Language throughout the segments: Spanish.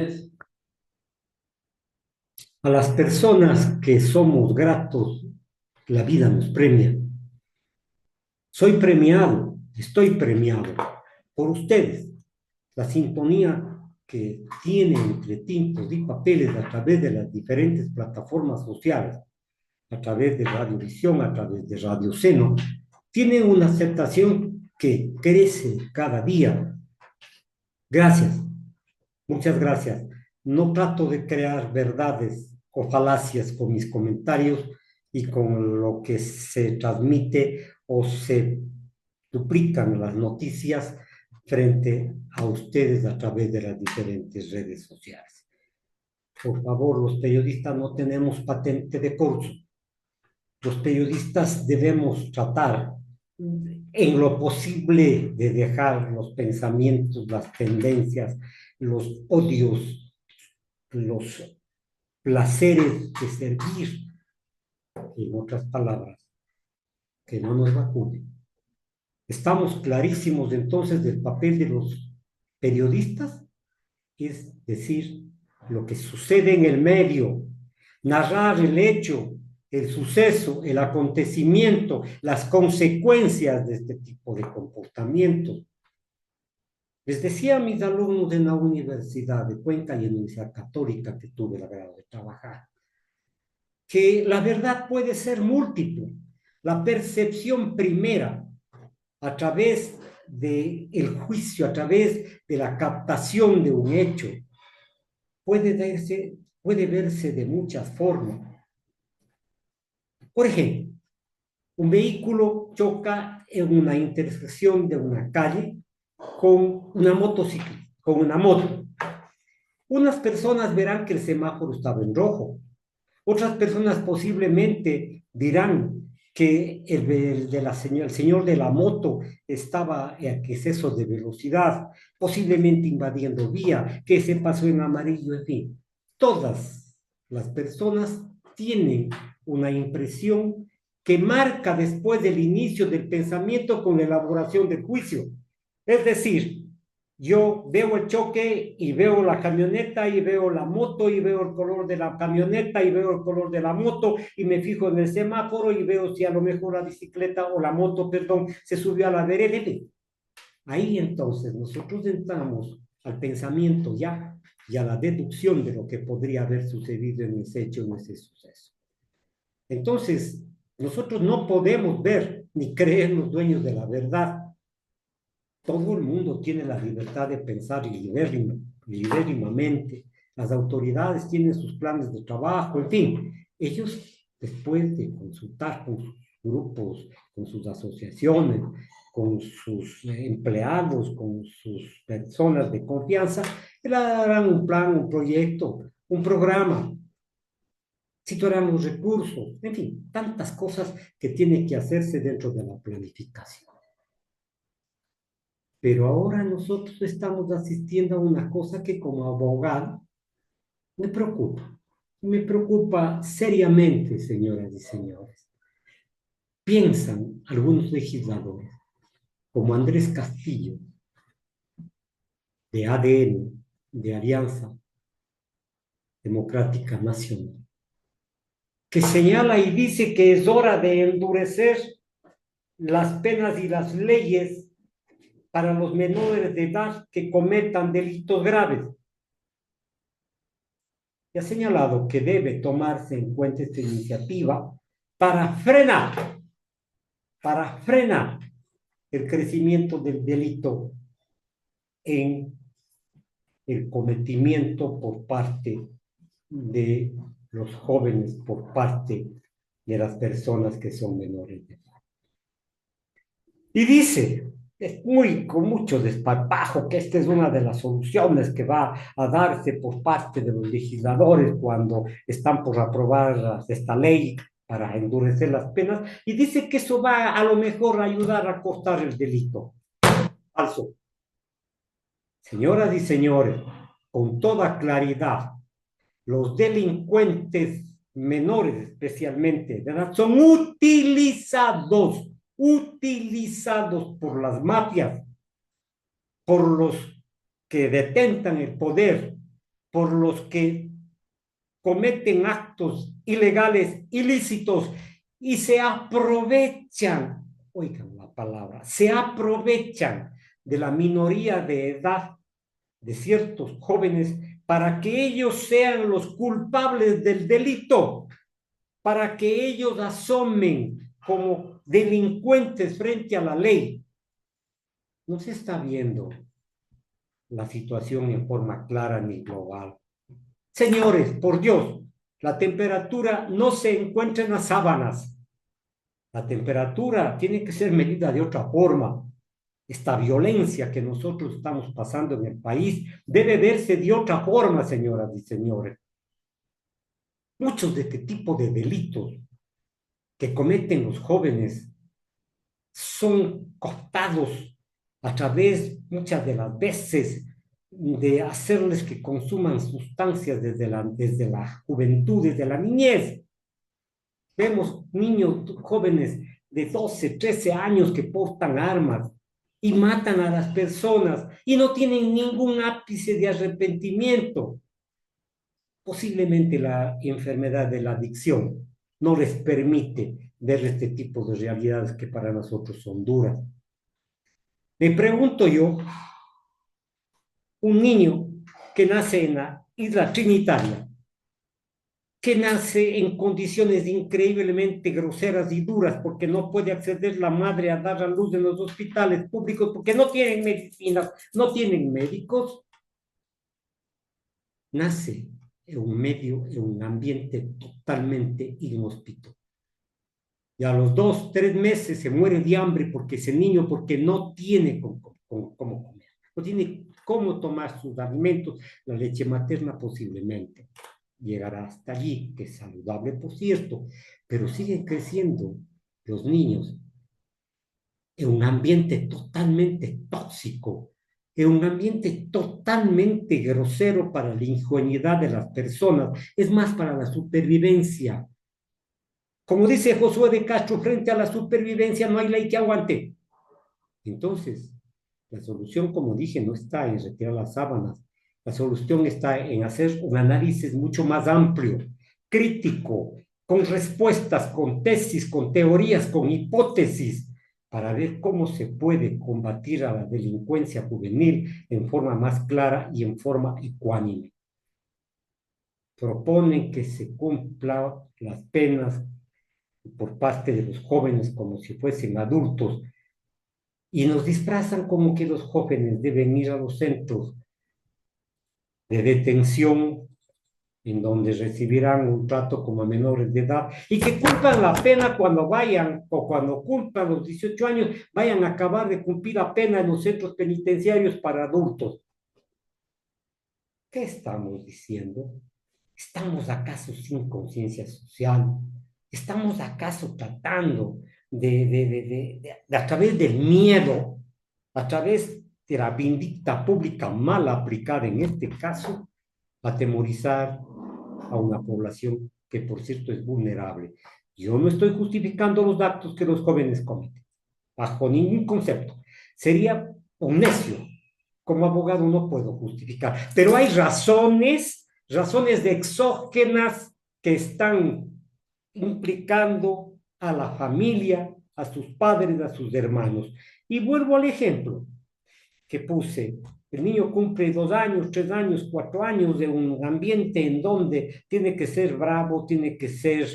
noches. A las personas que somos gratos, la vida nos premia. Soy premiado, estoy premiado por ustedes. La sintonía que tiene entre tintos y papeles a través de las diferentes plataformas sociales, a través de Radiovisión, a través de Radio Seno, tiene una aceptación que crece cada día. Gracias, muchas gracias. No trato de crear verdades o falacias con mis comentarios y con lo que se transmite o se duplican las noticias frente a ustedes a través de las diferentes redes sociales. Por favor, los periodistas no tenemos patente de corso. Los periodistas debemos tratar en lo posible de dejar los pensamientos, las tendencias, los odios, los placeres de servir, en otras palabras, que no nos vacunen. Estamos clarísimos entonces del papel de los periodistas, es decir, lo que sucede en el medio, narrar el hecho, el suceso, el acontecimiento, las consecuencias de este tipo de comportamientos. Les decía a mis alumnos en la Universidad de Cuenca y en la Universidad Católica que tuve el agrado de trabajar, que la verdad puede ser múltiple. La percepción primera, a través del juicio, a través de la captación de un hecho, puede verse de muchas formas. Por ejemplo, un vehículo choca en una intersección de una calle con una motocicleta, con una moto. Unas personas verán que el semáforo estaba en rojo. Otras personas posiblemente dirán que el señor de la moto estaba en exceso de velocidad, posiblemente invadiendo vía, que se pasó en amarillo, en fin. Todas las personas tienen una impresión que marca después del inicio del pensamiento con la elaboración del juicio. Es decir, yo veo el choque y veo la camioneta y veo la moto y veo el color de la camioneta y veo el color de la moto y me fijo en el semáforo y veo si a lo mejor la bicicleta o la moto, perdón, se subió a la vereda. Ahí entonces nosotros entramos al pensamiento ya y a la deducción de lo que podría haber sucedido en ese hecho, en ese suceso. Entonces, nosotros no podemos ver ni creernos dueños de la verdad. Todo el mundo tiene la libertad de pensar libérimamente. Las autoridades tienen sus planes de trabajo, en fin. Ellos, después de consultar con sus grupos, con sus asociaciones, con sus empleados, con sus personas de confianza, harán un plan, un proyecto, un programa, situarán los recursos, en fin, tantas cosas que tienen que hacerse dentro de la planificación. Pero ahora nosotros estamos asistiendo a una cosa que como abogado me preocupa. Me preocupa seriamente, señoras y señores. Piensan algunos legisladores, como Andrés Castillo, de ADN, de Alianza Democrática Nacional, que señala y dice que es hora de endurecer las penas y las leyes para los menores de edad que cometan delitos graves. Y ha señalado que debe tomarse en cuenta esta iniciativa para frenar el crecimiento del delito en el cometimiento por parte de los jóvenes, por parte de las personas que son menores de edad. Y dice, con mucho desparpajo, que esta es una de las soluciones que va a darse por parte de los legisladores cuando están por aprobar esta ley para endurecer las penas, y dice que eso va a lo mejor a ayudar a cortar el delito. Falso. Señoras y señores, con toda claridad, los delincuentes menores especialmente de edad son utilizados por las mafias, por los que detentan el poder por los que cometen actos ilegales, ilícitos, y se aprovechan, oigan la palabra, se aprovechan de la minoría de edad de ciertos jóvenes para que ellos sean los culpables del delito, para que ellos asomen como delincuentes frente a la ley. No se está viendo la situación en forma clara ni global. Señores, por Dios, la temperatura no se encuentra en las sábanas. La temperatura tiene que ser medida de otra forma. Esta violencia que nosotros estamos pasando en el país debe verse de otra forma, señoras y señores. Muchos de este tipo de delitos que cometen los jóvenes son cooptados a través, muchas de las veces, de hacerles que consuman sustancias desde la juventud, desde la niñez. Vemos niños jóvenes de 12, 13 años que portan armas y matan a las personas y no tienen ningún ápice de arrepentimiento. Posiblemente la enfermedad de la adicción no les permite ver este tipo de realidades que para nosotros son duras. Me pregunto yo, un niño que nace en la isla Trinitaria, que nace en condiciones increíblemente groseras y duras, porque no puede acceder la madre a dar a luz en los hospitales públicos, porque no tienen medicinas, no tienen médicos, nace en un medio, en un ambiente totalmente inhóspito. Y a los 2, 3 meses se muere de hambre porque ese niño, porque no tiene cómo comer, no tiene cómo tomar sus alimentos, la leche materna posiblemente llegará hasta allí, que es saludable por cierto, pero siguen creciendo los niños en un ambiente totalmente tóxico, en un ambiente totalmente grosero para la ingenuidad de las personas, es más para la supervivencia. Como dice Josué de Castro, frente a la supervivencia no hay ley que aguante. Entonces, la solución, como dije, no está en retirar las sábanas. La solución está en hacer un análisis mucho más amplio, crítico, con respuestas, con tesis, con teorías, con hipótesis, para ver cómo se puede combatir a la delincuencia juvenil en forma más clara y en forma ecuánime. Proponen que se cumplan las penas por parte de los jóvenes como si fuesen adultos y nos disfrazan como que los jóvenes deben ir a los centros de detención en donde recibirán un trato como a menores de edad y que cumplan la pena cuando vayan o cuando cumplan los 18 años, vayan a acabar de cumplir la pena en los centros penitenciarios para adultos. ¿Qué estamos diciendo? ¿Estamos acaso sin conciencia social? ¿Estamos acaso tratando a través del miedo, a través de la vindicta pública mal aplicada en este caso, atemorizar a una población que, por cierto, es vulnerable? Yo no estoy justificando los actos que los jóvenes cometen, bajo ningún concepto. Sería un necio. Como abogado no puedo justificar, pero hay razones de exógenas que están implicando a la familia, a sus padres, a sus hermanos. Y vuelvo al ejemplo que puse. El niño cumple 2 años, 3 años, 4 años de un ambiente en donde tiene que ser bravo, tiene que ser,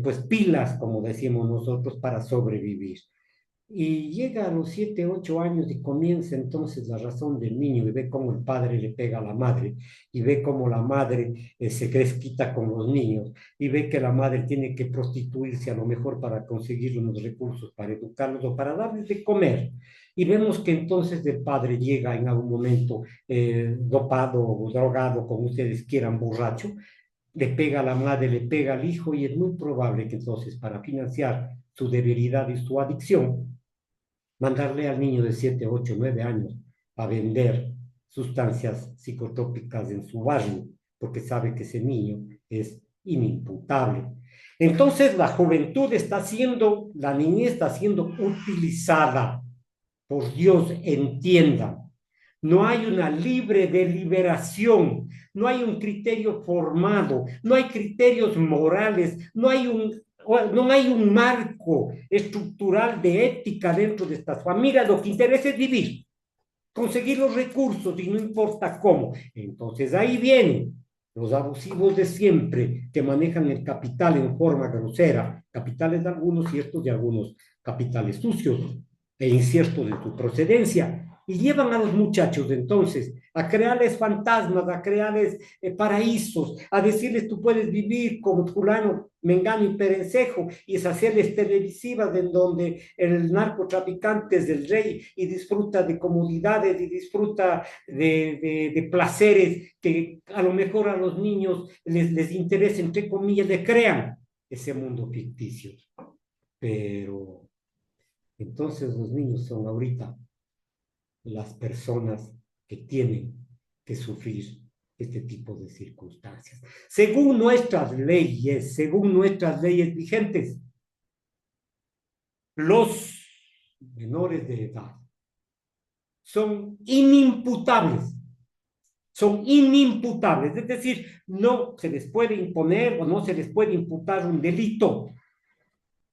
pues, pilas, como decimos nosotros, para sobrevivir. Y llega a los 7, 8 años y comienza entonces la razón del niño y ve cómo el padre le pega a la madre y ve cómo la madre se desquita con los niños y ve que la madre tiene que prostituirse a lo mejor para conseguir unos recursos para educarlos o para darles de comer. Y vemos que entonces el padre llega en algún momento dopado o drogado, como ustedes quieran, borracho, le pega a la madre, le pega al hijo y es muy probable que entonces para financiar su debilidad y su adicción, mandarle al niño de 7, 8, 9 años a vender sustancias psicotrópicas en su barrio, porque sabe que ese niño es inimputable. Entonces la juventud está siendo, la niñez está siendo utilizada. Por Dios, entiendan, no hay una libre deliberación no hay un criterio formado, no hay criterios morales, no hay un marco estructural de ética dentro de estas familias. Lo que interesa es vivir, conseguir los recursos y no importa cómo. Entonces ahí vienen los abusivos de siempre que manejan el capital en forma grosera, capitales de algunos ciertos de algunos capitales sucios e inciertos de su procedencia, y llevan a los muchachos entonces a crearles fantasmas, a crearles paraísos, a decirles tú puedes vivir como fulano, mengano y perencejo, y es hacerles televisivas en donde el narcotraficante es el rey y disfruta de comodidades y disfruta de placeres que a lo mejor a los niños les interesa, entre comillas, le crean ese mundo ficticio. Pero entonces los niños son ahorita las personas que tienen que sufrir este tipo de circunstancias. Según nuestras leyes vigentes, los menores de edad son inimputables, es decir, no se les puede imponer o no se les puede imputar un delito.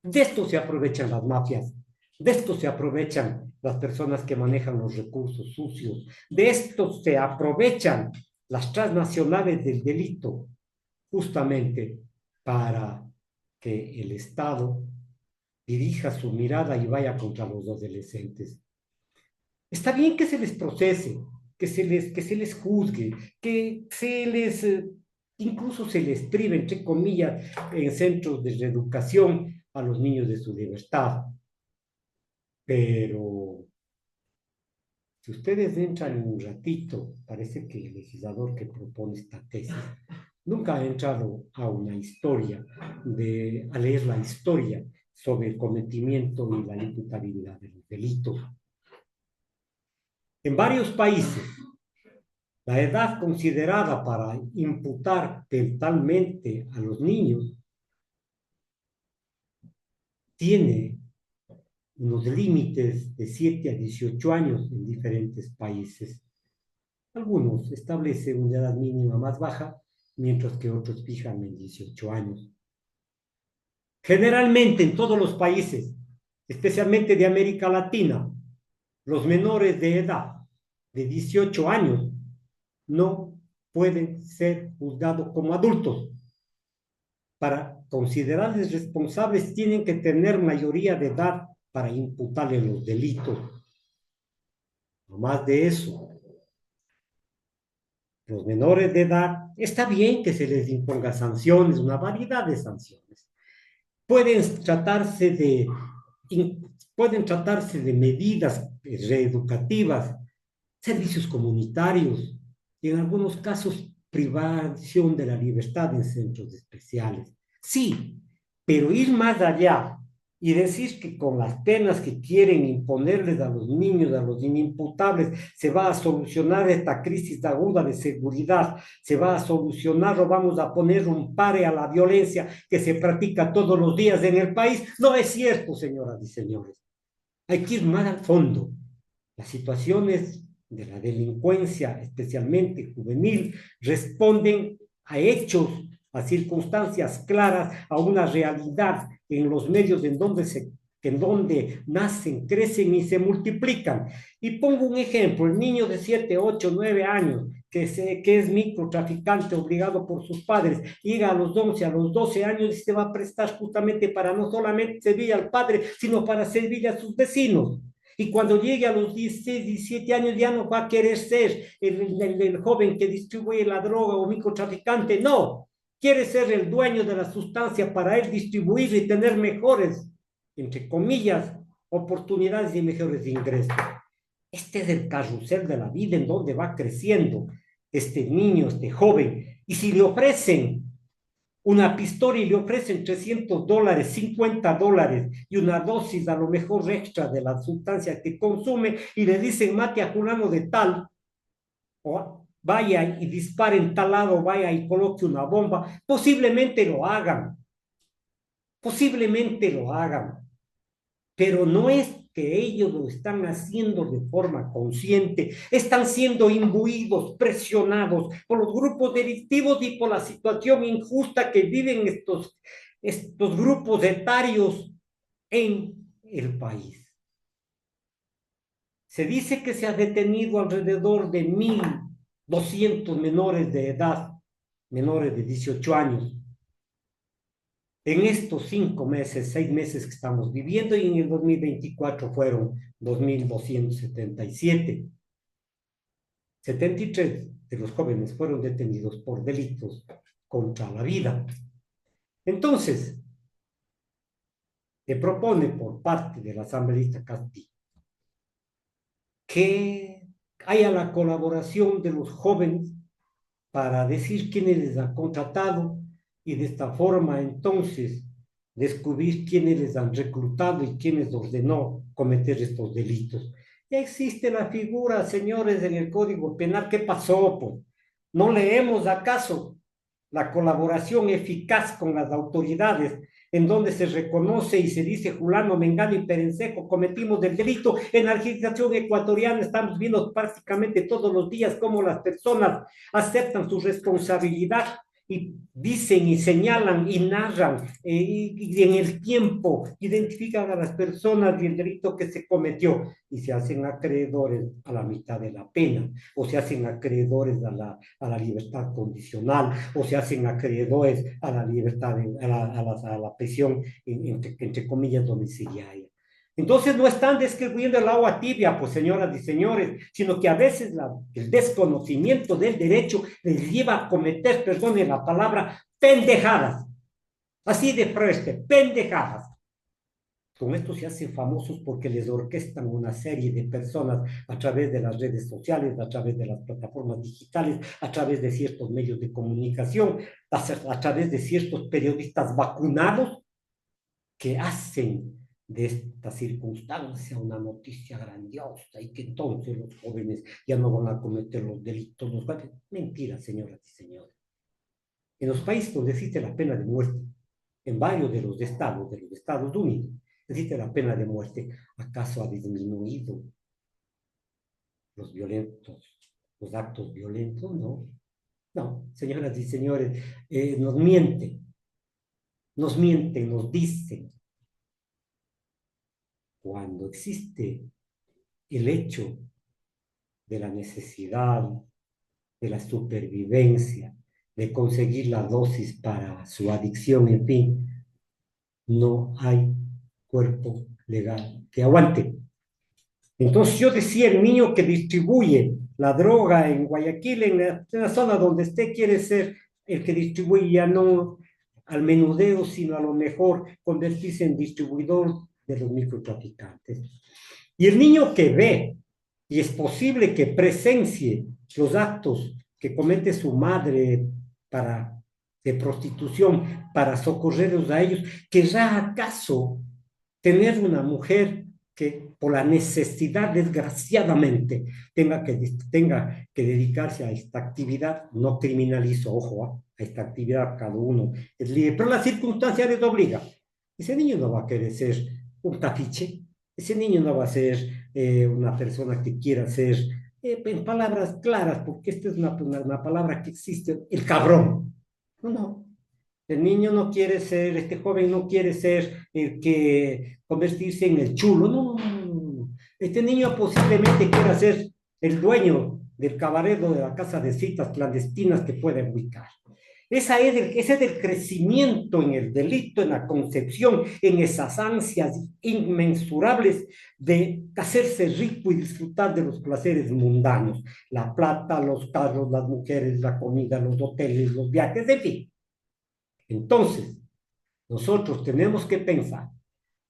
De esto se aprovechan las mafias, de esto se aprovechan las personas que manejan los recursos sucios, de esto se aprovechan las transnacionales del delito, justamente para que el Estado dirija su mirada y vaya contra los adolescentes. Está bien que se les procese, que se les juzgue, que se les, incluso se les prive, entre comillas, en centros de reeducación a los niños de su libertad. Pero si ustedes entran en un ratito, parece que el legislador que propone esta tesis nunca ha entrado a una historia, a leer la historia sobre el cometimiento y la imputabilidad de los delitos. En varios países, la edad considerada para imputar penalmente a los niños tiene unos límites de 7 a 18 años en diferentes países. Algunos establecen una edad mínima más baja, mientras que otros fijan en 18 años. Generalmente en todos los países, especialmente de América Latina, los menores de edad de 18 años no pueden ser juzgados como adultos. Para considerarles responsables tienen que tener mayoría de edad para imputarles los delitos. No más de eso. Los menores de edad, está bien que se les imponga sanciones, una variedad de sanciones. Pueden tratarse de medidas reeducativas, servicios comunitarios, y en algunos casos privación de la libertad en centros especiales. Sí, pero ir más allá y decir que con las penas que quieren imponerles a los niños, a los inimputables, se va a solucionar esta crisis aguda de seguridad, se va a solucionar o vamos a poner un pare a la violencia que se practica todos los días en el país. No es cierto, señoras y señores. Hay que ir más al fondo. Las situaciones de la delincuencia, especialmente juvenil, responden a hechos, a circunstancias claras, a una realidad en los medios en donde nacen, crecen y se multiplican. Y pongo un ejemplo, el niño de 7, 8, 9 años, que es microtraficante obligado por sus padres, llega a los 11, a los 12 años y se va a prestar justamente para no solamente servir al padre, sino para servir a sus vecinos. Y cuando llegue a los 16, 17 años ya no va a querer ser el joven que distribuye la droga o microtraficante, no. Quiere ser el dueño de la sustancia para él distribuir y tener mejores, entre comillas, oportunidades y mejores ingresos. Este es el carrusel de la vida en donde va creciendo este niño, este joven. Y si le ofrecen una pistola y le ofrecen $300, $50 y una dosis a lo mejor extra de la sustancia que consume y le dicen mate a fulano de tal, o vaya y dispare en tal lado, vaya y coloque una bomba, posiblemente lo hagan, pero no es que ellos lo están haciendo de forma consciente, están siendo imbuidos, presionados por los grupos delictivos y por la situación injusta que viven estos grupos etarios en el país. Se dice que se ha detenido alrededor de 1.200 menores de edad, menores de 18 años, en estos 5 meses, 6 meses que estamos viviendo, y en el 2024 fueron 2.277. 73 de los jóvenes fueron detenidos por delitos contra la vida. Entonces, se propone por parte del asambleísta Castillo que haya la colaboración de los jóvenes para decir quiénes les han contratado y de esta forma entonces descubrir quiénes les han reclutado y quiénes ordenó cometer estos delitos. Ya existe la figura, señores, en el Código Penal. ¿Qué pasó, pues? ¿No leemos acaso la colaboración eficaz con las autoridades, en donde se reconoce y se dice fulano, mengano y perencejo cometimos el delito? En la legislación ecuatoriana estamos viendo prácticamente todos los días cómo las personas aceptan su responsabilidad y dicen y señalan y narran y en el tiempo identifican a las personas y el delito que se cometió y se hacen acreedores a la mitad de la pena, o se hacen acreedores a la libertad condicional, o se hacen acreedores a la libertad, a la prisión, entre comillas, domiciliaria. Entonces no están describiendo el agua tibia, pues señoras y señores, sino que a veces el desconocimiento del derecho les lleva a cometer, perdonen la palabra, pendejadas. Así de frente, pendejadas. Con esto se hacen famosos porque les orquestan una serie de personas a través de las redes sociales, a través de las plataformas digitales, a través de ciertos medios de comunicación, a través de ciertos periodistas vacunados que hacen de esta circunstancia una noticia grandiosa y que entonces los jóvenes ya no van a cometer los delitos. Mentira, señoras y señores. En los países donde existe la pena de muerte, en varios de los Estados Unidos, existe la pena de muerte. ¿Acaso ha disminuido los violentos, los actos violentos? No. No, señoras y señores, nos mienten, nos dicen. Cuando existe el hecho de la necesidad, de la supervivencia, de conseguir la dosis para su adicción, en fin, no hay cuerpo legal que aguante. Entonces yo decía, el niño que distribuye la droga en Guayaquil, en la zona donde usted quiere ser el que distribuye, ya no al menudeo, sino a lo mejor convertirse en distribuidor de los microtraficantes. Y el niño que ve, y es posible que presencie los actos que comete su madre de prostitución para socorrerlos a ellos, ¿querrá acaso tener una mujer que por la necesidad, desgraciadamente, tenga que dedicarse a esta actividad? No criminalizo, ojo, a esta actividad cada uno es libre, pero la circunstancia les obliga. Ese niño no va a querer ser un tapiche, ese niño no va a ser una persona que quiera ser, en palabras claras, porque esta es una palabra que existe, el cabrón. No, no. El niño no quiere ser, este joven no quiere ser el que convertirse en el chulo. No, no, no, no. Este niño posiblemente quiera ser el dueño del cabaret o de la casa de citas clandestinas que puede ubicar. Ese es el crecimiento en el delito, en la concepción, en esas ansias inmensurables de hacerse rico y disfrutar de los placeres mundanos. La plata, los carros, las mujeres, la comida, los hoteles, los viajes, en fin. Entonces, nosotros tenemos que pensar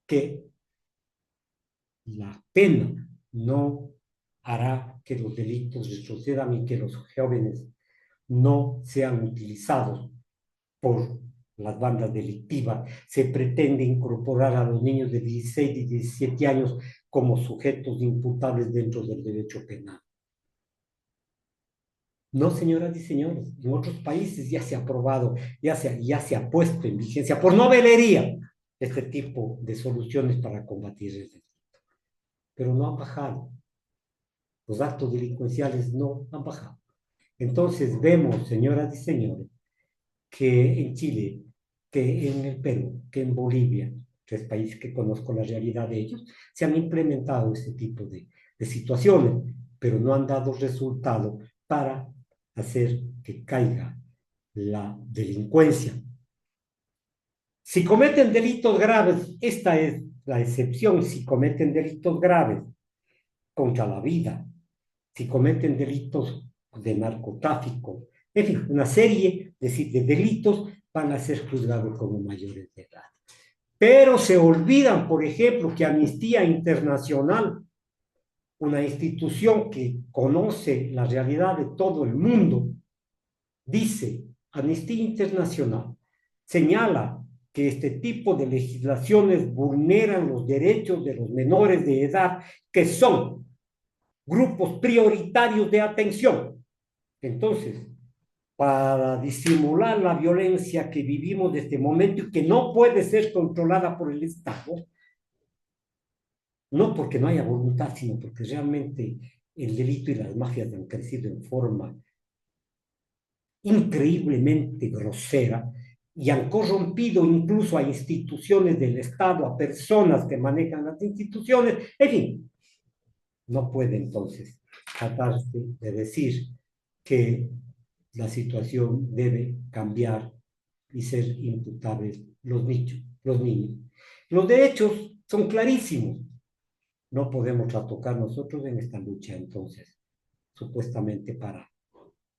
que la pena no hará que los delitos retrocedan y que los jóvenes no sean utilizados por las bandas delictivas. Se pretende incorporar a los niños de 16 y 17 años como sujetos imputables dentro del derecho penal. No, señoras y señores, en otros países ya se ha aprobado, ya se ha puesto en vigencia por novelería este tipo de soluciones para combatir el delito. pero no han bajado. Los actos delincuenciales no han bajado. Entonces vemos, señoras y señores, que en Chile, que en el Perú, que en Bolivia, tres países que conozco la realidad de ellos, se han implementado este tipo de situaciones, pero no han dado resultado para hacer que caiga la delincuencia. Si cometen delitos graves, esta es la excepción, si cometen delitos graves contra la vida, si cometen delitos de narcotráfico, en fin, una serie de delitos van a ser juzgados como mayores de edad. Pero se olvidan, por ejemplo, que Amnistía Internacional, una institución que conoce la realidad de todo el mundo, dice, Amnistía Internacional señala que este tipo de legislaciones vulneran los derechos de los menores de edad, que son grupos prioritarios de atención. Entonces, para disimular la violencia que vivimos de este momento y que no puede ser controlada por el Estado, no porque no haya voluntad, sino porque realmente el delito y las mafias han crecido en forma increíblemente grosera y han corrompido incluso a instituciones del Estado, a personas que manejan las instituciones, en fin, no puede entonces tratarse de decir que la situación debe cambiar y ser imputables los niños, los niños. Los derechos son clarísimos. No podemos tocar nosotros en esta lucha, entonces, supuestamente para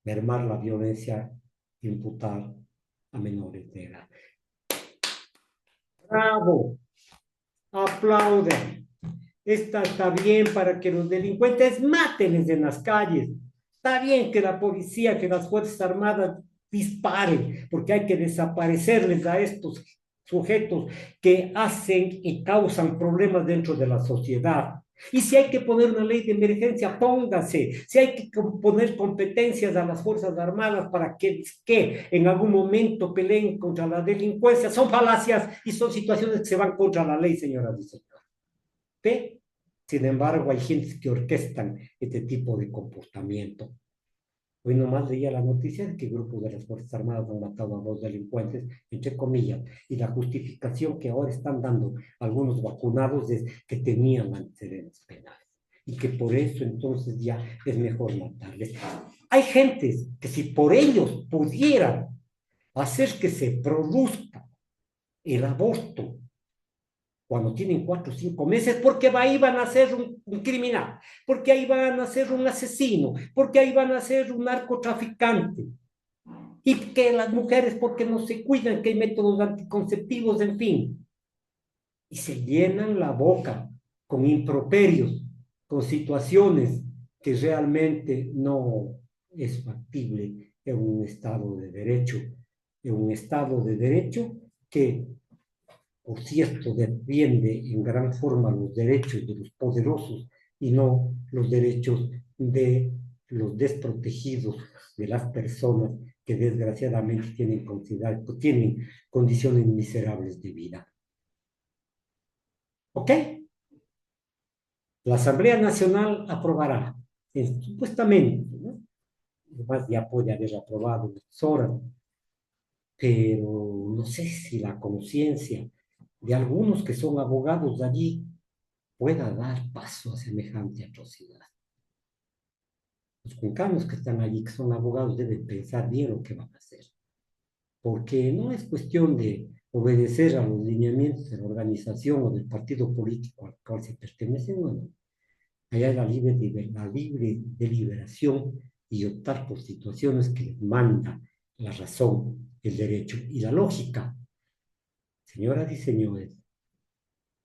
mermar la violencia, imputar a menores de edad. ¡Bravo! ¡Aplauden! Esta está bien para que los delincuentes mátenles en las calles. Está bien que la policía, que las Fuerzas Armadas disparen, porque hay que desaparecerles a estos sujetos que hacen y causan problemas dentro de la sociedad. Y si hay que poner una ley de emergencia, póngase. Si hay que poner competencias a las Fuerzas Armadas para que en algún momento peleen contra la delincuencia, son falacias y son situaciones que se van contra la ley, señoras y señores. ¿Ve? Sin embargo, hay gente que orquestan este tipo de comportamiento. Hoy nomás leía la noticia de que grupos de las Fuerzas Armadas han matado a 2 delincuentes, entre comillas, y la justificación que ahora están dando algunos vacunados es que tenían antecedentes penales y que por eso entonces ya es mejor matarles. Hay gentes que si por ellos pudieran hacer que se produzca el aborto cuando tienen 4 o 5 meses, porque ahí van a ser un criminal, porque ahí van a ser un asesino, porque ahí van a ser un narcotraficante. Y que las mujeres, porque no se cuidan, que hay métodos anticonceptivos, en fin. Y se llenan la boca con improperios, con situaciones que realmente no es factible en un Estado de Derecho, en un Estado de Derecho que, por cierto, defiende en gran forma los derechos de los poderosos y no los derechos de los desprotegidos, de las personas que desgraciadamente tienen condiciones miserables de vida. ¿Ok? La Asamblea Nacional aprobará, supuestamente, ¿no? Además ya puede haber aprobado en horas, pero no sé si la conciencia de algunos que son abogados allí pueda dar paso a semejante atrocidad. Los cuncanos que están allí, que son abogados, deben pensar bien lo que van a hacer, porque no es cuestión de obedecer a los lineamientos de la organización o del partido político al cual se pertenecen, no. Allá hay la libre deliberación y optar por situaciones que les manda la razón, el derecho y la lógica. Señoras y señores,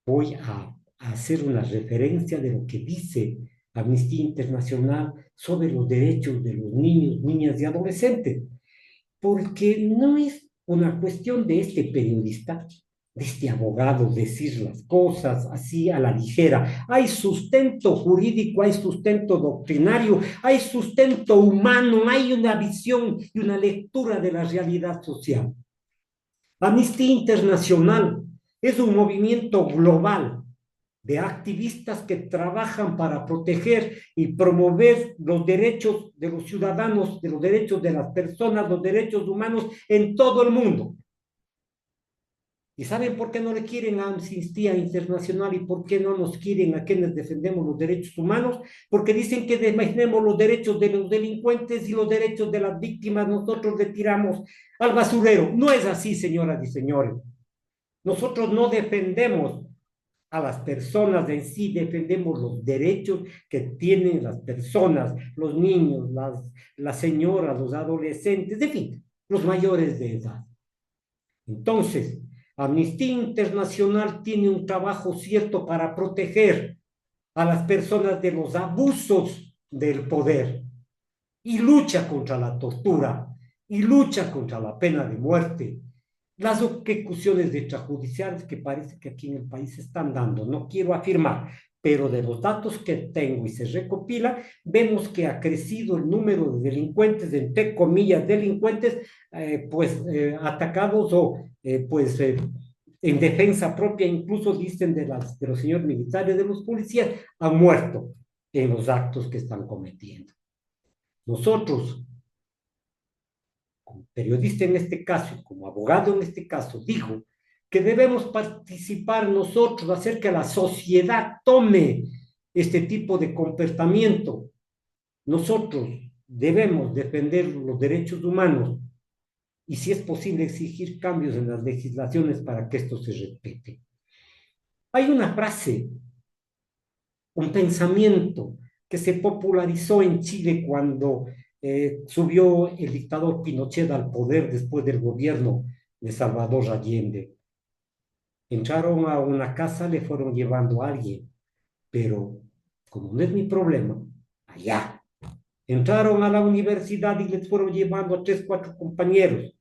voy a hacer una referencia de lo que dice Amnistía Internacional sobre los derechos de los niños, niñas y adolescentes, porque no es una cuestión de este periodista, de este abogado, decir las cosas así a la ligera. Hay sustento jurídico, hay sustento doctrinario, hay sustento humano, hay una visión y una lectura de la realidad social. Amnistía Internacional es un movimiento global de activistas que trabajan para proteger y promover los derechos de los ciudadanos, de los derechos de las personas, los derechos humanos en todo el mundo. ¿Y saben por qué no le quieren a Amnistía Internacional y por qué no nos quieren a quienes defendemos los derechos humanos? Porque dicen que defendemos los derechos de los delincuentes y los derechos de las víctimas nosotros le tiramos al basurero. No es así, señoras y señores. Nosotros no defendemos a las personas en sí, defendemos los derechos que tienen las personas, los niños, las señoras, los adolescentes, en fin, los mayores de edad. Entonces, Amnistía Internacional tiene un trabajo cierto para proteger a las personas de los abusos del poder y lucha contra la tortura y lucha contra la pena de muerte, las ejecuciones extrajudiciales que parece que aquí en el país se están dando. No quiero afirmar, pero de los datos que tengo y se recopila, vemos que ha crecido el número de delincuentes, entre comillas, delincuentes, atacados o en defensa propia, incluso dicen de los señores militares, de los policías, han muerto en los actos que están cometiendo. Nosotros, como periodista en este caso, como abogado en este caso, digo que debemos participar nosotros, hacer que la sociedad tome este tipo de comportamiento. Nosotros debemos defender los derechos humanos y, si es posible, exigir cambios en las legislaciones para que esto se respete. Hay una frase, un pensamiento que se popularizó en Chile cuando subió el dictador Pinochet al poder después del gobierno de Salvador Allende. Entraron a una casa, le fueron llevando a alguien, pero como no es mi problema, allá. Entraron a la universidad y les fueron llevando a 3, 4 compañeros,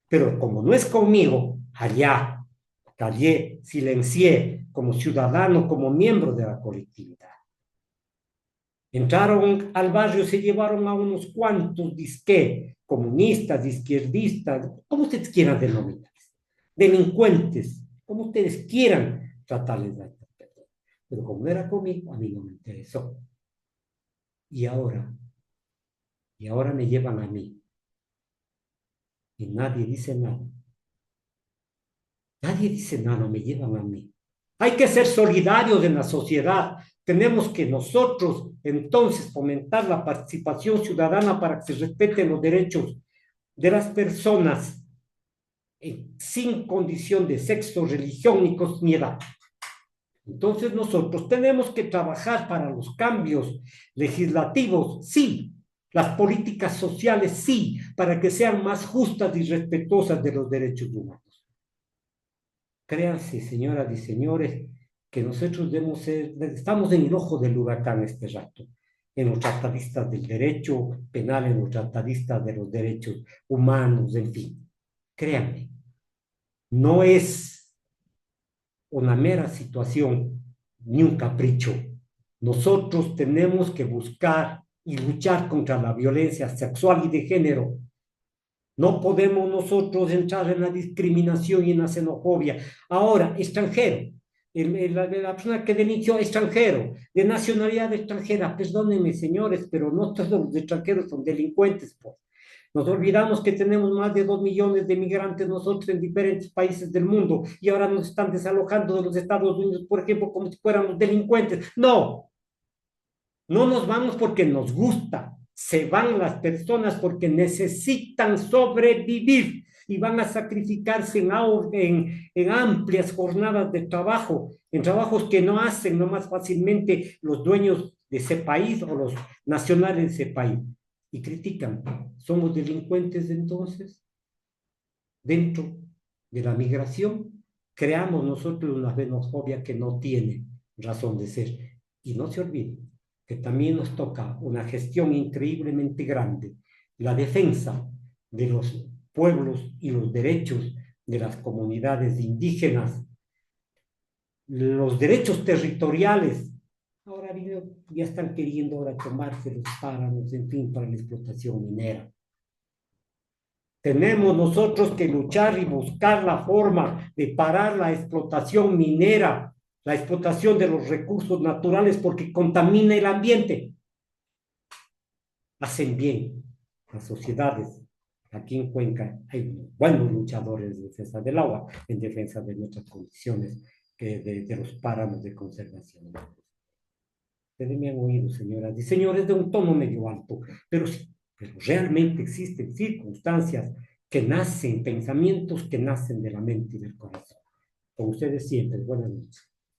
pero como no es conmigo, allá. Callé, silencié como ciudadano, como miembro de la colectividad. Entraron al barrio, se llevaron a unos cuantos disque, comunistas, izquierdistas, como ustedes quieran denominar, delincuentes, como ustedes quieran tratarles de esta persona. Pero como no era conmigo, a mí no me interesó. Y ahora, me llevan a mí. Y nadie dice nada. Nadie dice nada, me llevan a mí. Hay que ser solidarios en la sociedad. Tenemos que nosotros entonces fomentar la participación ciudadana para que se respeten los derechos de las personas sin condición de sexo, religión ni edad. Entonces nosotros tenemos que trabajar para los cambios legislativos, sí, las políticas sociales, sí, para que sean más justas y respetuosas de los derechos humanos. Créanse, señoras y señores, que nosotros estamos en el ojo del huracán este rato, en los tratadistas del derecho penal, en los tratadistas de los derechos humanos, en fin. Créanme, no es una mera situación ni un capricho. Nosotros tenemos que buscar y luchar contra la violencia sexual y de género. No podemos nosotros entrar en la discriminación y en la xenofobia. Ahora, extranjero, la persona que delinquió extranjero, de nacionalidad extranjera, perdónenme señores, pero no todos los extranjeros son delincuentes, pues. Nos olvidamos que tenemos más de 2 millones de migrantes nosotros en diferentes países del mundo y ahora nos están desalojando de los Estados Unidos, por ejemplo, como si fuéramos delincuentes. No, no nos vamos porque nos gusta, se van las personas porque necesitan sobrevivir y van a sacrificarse en amplias jornadas de trabajo, en trabajos que no hacen no más fácilmente los dueños de ese país o los nacionales de ese país. Y critican, ¿somos delincuentes entonces? Dentro de la migración, creamos nosotros una xenofobia que no tiene razón de ser. Y no se olviden que también nos toca una gestión increíblemente grande, la defensa de los pueblos y los derechos de las comunidades indígenas, los derechos territoriales. Ahora ya están queriendo ahora tomarse los páramos, en fin, para la explotación minera. Tenemos nosotros que luchar y buscar la forma de parar la explotación minera, la explotación de los recursos naturales porque contamina el ambiente. Hacen bien las sociedades. Aquí en Cuenca hay buenos luchadores de defensa del agua, en defensa de nuestras condiciones, de los páramos de conservación. Ustedes me han oído, señoras y señores, de un tono medio alto, pero realmente existen circunstancias que nacen, pensamientos que nacen de la mente y del corazón. Con ustedes siempre, buenas noches.